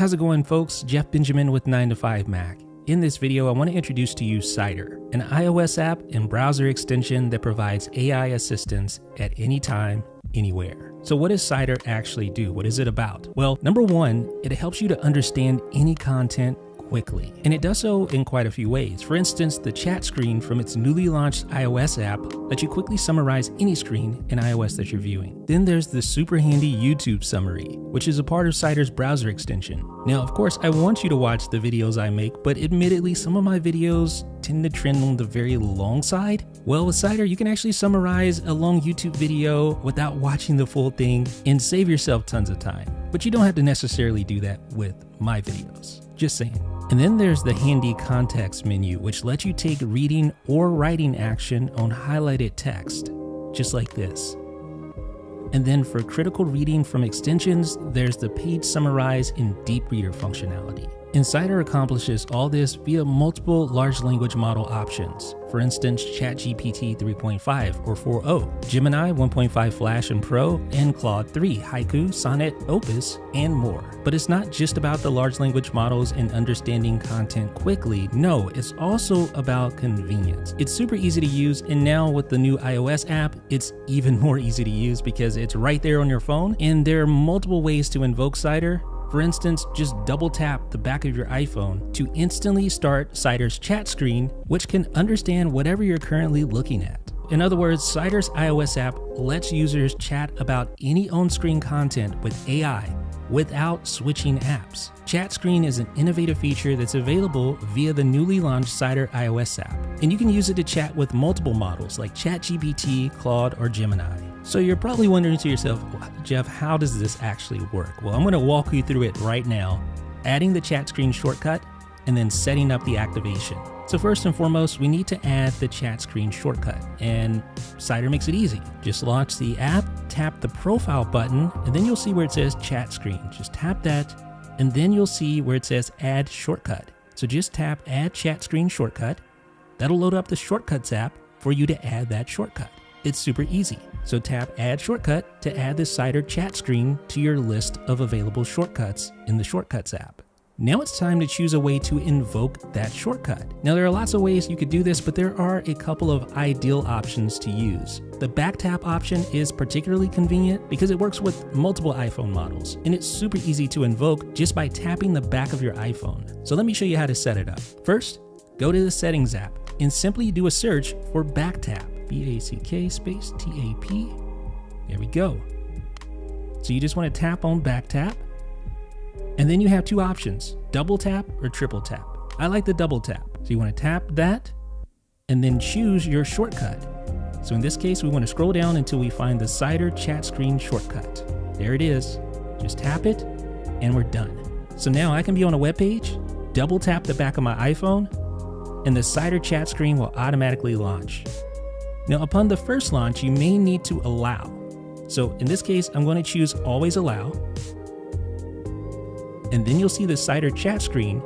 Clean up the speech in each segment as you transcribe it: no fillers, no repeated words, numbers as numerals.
How's it going, folks? Jeff Benjamin with 9to5Mac. In this video, I want to introduce to you Cider, an iOS app and browser extension that provides AI assistance at any time, anywhere. So what does Cider actually do? What is it about? Well, number one, it helps you to understand any content quickly. And it does so in quite a few ways. For instance, the chat screen from its newly launched iOS app lets you quickly summarize any screen in iOS that you're viewing. Then there's the super handy YouTube summary, which is a part of Cider's browser extension. Now, of course, I want you to watch the videos I make, but admittedly, some of my videos tend to trend on the very long side. Well, with Cider, you can actually summarize a long YouTube video without watching the full thing and save yourself tons of time. But you don't have to necessarily do that with my videos. Just saying. And then there's the handy context menu, which lets you take reading or writing action on highlighted text, just like this. And then for critical reading from extensions, there's the page summarize and deep reader functionality. And Cider accomplishes all this via multiple large language model options. For instance, ChatGPT 3.5 or 4.0, Gemini 1.5 Flash and Pro, and Claude 3, Haiku, Sonnet, Opus, and more. But it's not just about the large language models and understanding content quickly. No, it's also about convenience. It's super easy to use, and now with the new iOS app, it's even more easy to use because it's right there on your phone, and there are multiple ways to invoke Cider. For instance, just double tap the back of your iPhone to instantly start Cider's chat screen, which can understand whatever you're currently looking at. In other words, Cider's iOS app lets users chat about any on-screen content with AI without switching apps. Chat screen is an innovative feature that's available via the newly launched Cider iOS app. And you can use it to chat with multiple models like ChatGPT, Claude, or Gemini. So you're probably wondering to yourself, Jeff, how does this actually work? Well, I'm going to walk you through it right now, adding the chat screen shortcut and then setting up the activation. So first and foremost, we need to add the chat screen shortcut, and Cider makes it easy. Just launch the app, tap the profile button, and then you'll see where it says chat screen. Just tap that, and then you'll see where it says add shortcut. So just tap add chat screen shortcut. That'll load up the shortcuts app for you to add that shortcut. It's super easy. So tap add shortcut to add the Cider chat screen to your list of available shortcuts in the Shortcuts app. Now it's time to choose a way to invoke that shortcut. Now there are lots of ways you could do this, but there are a couple of ideal options to use. The back tap option is particularly convenient because it works with multiple iPhone models, and it's super easy to invoke just by tapping the back of your iPhone. So let me show you how to set it up. First, go to the Settings app and simply do a search for back tap. BACK space TAP. There we go. So you just want to tap on back tap. And then you have two options, double tap or triple tap. I like the double tap. So you want to tap that and then choose your shortcut. So in this case, we want to scroll down until we find the Cider chat screen shortcut. There it is. Just tap it and we're done. So now I can be on a web page, double tap the back of my iPhone, and the Cider chat screen will automatically launch. Now, upon the first launch, you may need to allow. So in this case, I'm going to choose always allow. And then you'll see the Cider chat screen,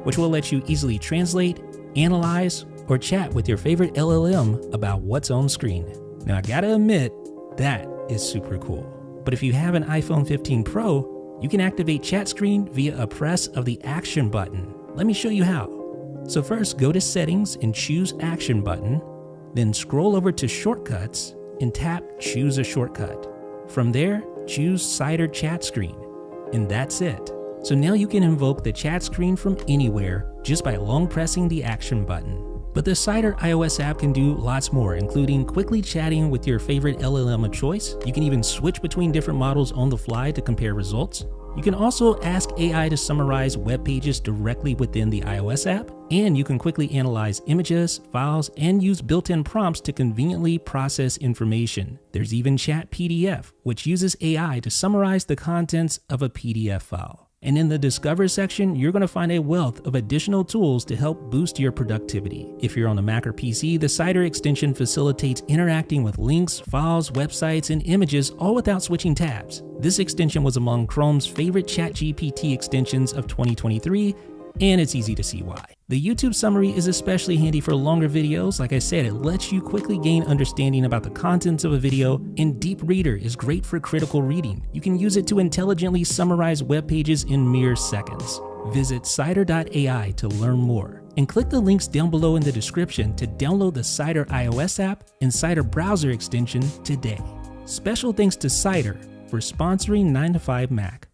which will let you easily translate, analyze, or chat with your favorite LLM about what's on screen. Now, I gotta admit, that is super cool. But if you have an iPhone 15 Pro, you can activate chat screen via a press of the action button. Let me show you how. So first, go to Settings and choose Action button. Then scroll over to Shortcuts and tap Choose a Shortcut. From there, choose Cider Chat Screen, and that's it. So now you can invoke the chat screen from anywhere just by long pressing the Action button. But the Cider iOS app can do lots more, including quickly chatting with your favorite LLM of choice. You can even switch between different models on the fly to compare results. You can also ask AI to summarize web pages directly within the iOS app, and you can quickly analyze images, files, and use built-in prompts to conveniently process information. There's even Chat PDF, which uses AI to summarize the contents of a PDF file. And in the Discover section, you're going to find a wealth of additional tools to help boost your productivity. If you're on a Mac or PC, the Cider extension facilitates interacting with links, files, websites, and images all without switching tabs. This extension was among Chrome's favorite ChatGPT extensions of 2023, and it's easy to see why. The YouTube summary is especially handy for longer videos. Like I said, it lets you quickly gain understanding about the contents of a video, and Deep Reader is great for critical reading. You can use it to intelligently summarize web pages in mere seconds. Visit Cider.ai to learn more, and click the links down below in the description to download the Cider iOS app and Cider browser extension today. Special thanks to Cider for sponsoring 9to5Mac.